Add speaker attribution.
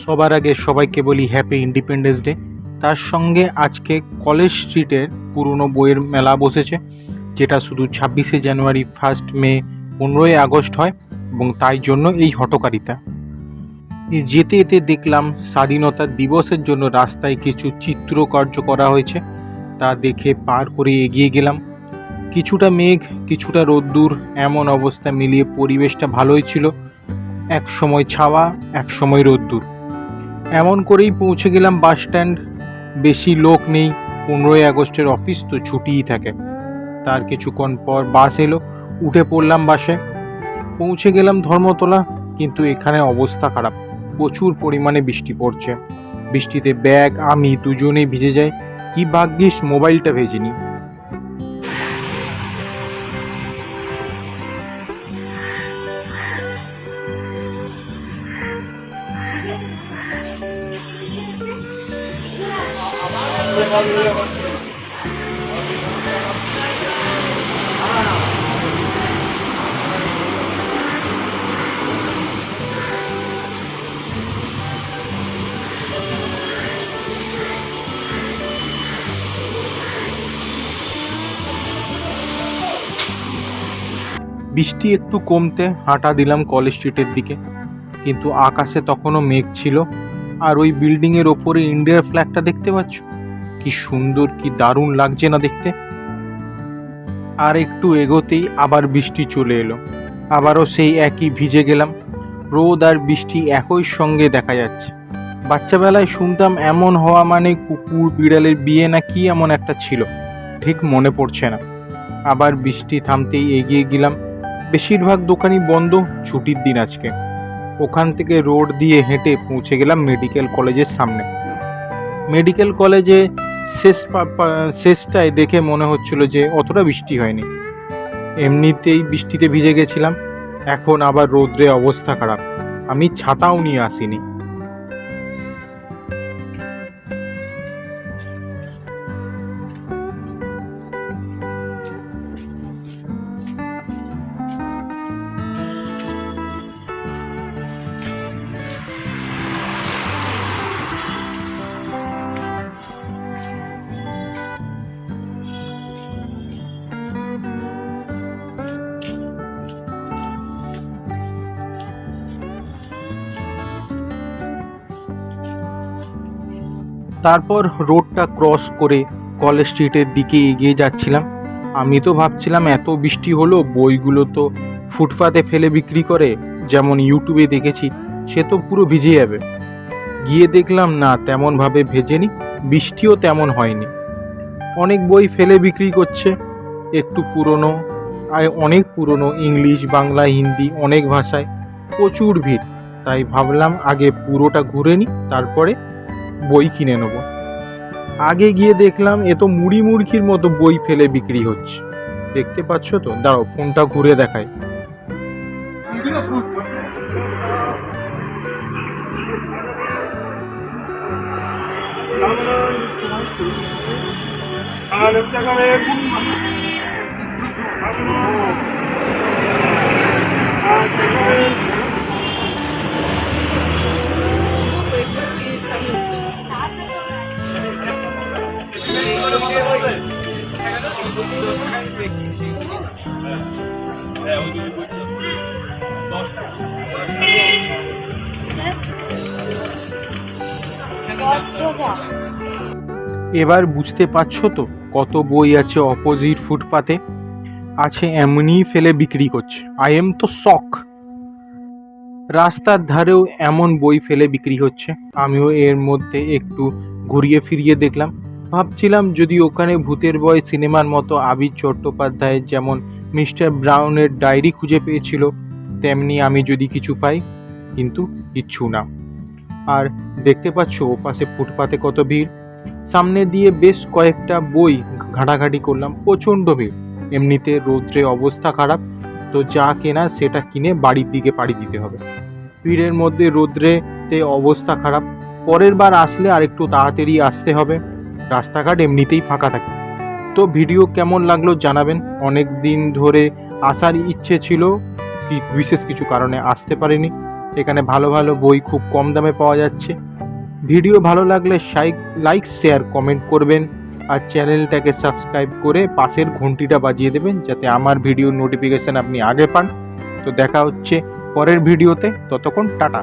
Speaker 1: সবার আগে সবাইকে বলি হ্যাপি ইন্ডিপেন্ডেন্স ডে। তার সঙ্গে আজকে কলেজ স্ট্রিটের পুরনো বইয়ের মেলা বসেছে, যেটা শুধু 26শে জানুয়ারি, 1 মে, 15ই আগস্ট হয় এবং তাই জন্য এই হঠকারিতা। যেতে যেতে দেখলাম স্বাধীনতা দিবসের জন্য রাস্তায় কিছু চিত্রকার্য করা হয়েছে, তা দেখে পার করে এগিয়ে গেলাম। কিছুটা মেঘ, কিছুটা রোদ্দুর, এমন অবস্থা মিলিয়ে পরিবেশটা ভালোই ছিল। এক সময় ছাওয়া, এক সময় রোদ্দুর। এমন করেই পৌঁছে গেলাম বাস স্ট্যান্ড। বেশি লোক নেই, 15ই আগস্টের অফিস তো ছুটিই থাকে। তার কিছুক্ষণ পর বাস এলো, উঠে পড়লাম বাসে। পৌঁছে গেলাম ধর্মতলা, কিন্তু এখানে অবস্থা খারাপ, প্রচুর পরিমাণে বৃষ্টি পড়ছে। বৃষ্টিতে ব্যাগ আমি দুজনেই ভিজে যাই। কি ভাগ্যিস মোবাইলটা ভেজেনি। বৃষ্টি একটু কমতে হাঁটা দিলাম কলেজ স্ট্রিটের দিকে, কিন্তু আকাশে তখনও মেঘ ছিল। আর ওই বিল্ডিংয়ের ওপরে ইন্ডিয়ার ফ্ল্যাগটা দেখতে পাচ্ছ, কি সুন্দর, কি দারুণ লাগছে না দেখতে। আর একটু এগোতেই আবার বৃষ্টি চলে এলো, আবারও সেই একই ভিজে গেলাম। রোদ আর বৃষ্টি একই সঙ্গে দেখা যাচ্ছে। বাচ্চাবেলায় শুনতাম এমন হওয়া মানে কুকুর বিড়ালের বিয়ে না কি এমন একটা ছিল, ঠিক মনে পড়ছে না। আবার বৃষ্টি থামতেই এগিয়ে গেলাম। বেশিরভাগ দোকানই বন্ধ, ছুটির দিন আজকে। ওখান থেকে রোড দিয়ে হেঁটে পৌঁছে গেলাম মেডিকেল কলেজের সামনে। মেডিকেল কলেজে শেষটায় দেখে মনে হচ্ছিল যে অতটা বৃষ্টি হয়নি। এমনিতেই বৃষ্টিতে ভিজে গেছিলাম, এখন আবার রোদ্রে অবস্থা খারাপ। আমি ছাতাও নিয়ে আসিনি। তারপর রোডটা ক্রস করে কলেজ স্ট্রিটের দিকে এগিয়ে যাচ্ছিলাম। আমি তো ভাবছিলাম এত বৃষ্টি হলো, বইগুলো তো ফুটপাতে ফেলে বিক্রি করে, যেমন ইউটিউবে দেখেছি, সে তো পুরো ভিজে যাবে। গিয়ে দেখলাম না, তেমনভাবে ভেজেনি, বৃষ্টিও তেমন হয়নি। অনেক বই ফেলে বিক্রি করছে, একটু পুরনো আর অনেক পুরনো, ইংলিশ, বাংলা, হিন্দি, অনেক ভাষায়, প্রচুর ভিড়। তাই ভাবলাম আগে পুরোটা ঘুরে নিই, তারপরে বই কিনে নেব। আগে গিয়ে দেখলাম এ তো মুড়ি মুড়কির মতো বই ফেলে বিক্রি হচ্ছে। দেখতে পাচ্ছ তো, দাঁড়াও ফোনটা ঘুরে দেখাই। এবার বুঝতে পারছো তো কত বই আছে অপোজিট ফুটপাতে, আছে এমনিই ফেলে বিক্রি করছে। আই এম তো শক। রাস্তার ধারেও এমন বই ফেলে বিক্রি হচ্ছে। আমিও এর মধ্যে একটু ঘুরিয়ে ফিরিয়ে দেখলাম। ভাবছিলাম যদি ওখানে ভূতের বয় সিনেমার মতো আবির চট্টোপাধ্যায়ের যেমন মিস্টার ব্রাউনের ডায়েরি খুঁজে পেয়েছিল, তেমনি আমি যদি কিছু পাই, কিন্তু কিচ্ছু না। আর দেখতে পাচ্ছ ওপাশে ফুটপাতে কত ভিড়। সামনে দিয়ে বেশ কয়েকটা বই ঘাঁটাঘাঁটি করলাম, প্রচণ্ড ভিড়। এমনিতে রৌদ্রে অবস্থা খারাপ, তো যা কেনা সেটা কিনে বাড়ির দিকে পাড়ি দিতে হবে। ভিড়ের মধ্যে রৌদ্রেতে অবস্থা খারাপ। পরের বার আসলে আর একটু তাড়াতাড়ি আসতে হবে, রাস্তাঘাট এমনিতেই ফাঁকা থাকে। তো ভিডিও কেমন লাগলো জানাবেন। অনেক দিন ধরে আসার ইচ্ছে ছিল, বিশেষ কিছু কারণে আসতে পারিনি। এখানে ভালো ভালো বই খুব কম দামে পাওয়া যাচ্ছে। ভিডিও ভালো লাগলে লাইক শেয়ার কমেন্ট করবেন আর চ্যানেলটাকে সাবস্ক্রাইব করে পাশের ঘন্টিটা বাজিয়ে দেবেন যাতে আমার ভিডিওর নোটিফিকেশান আপনি আগে পান। তো দেখা হচ্ছে পরের ভিডিওতে, ততক্ষণ টাটা।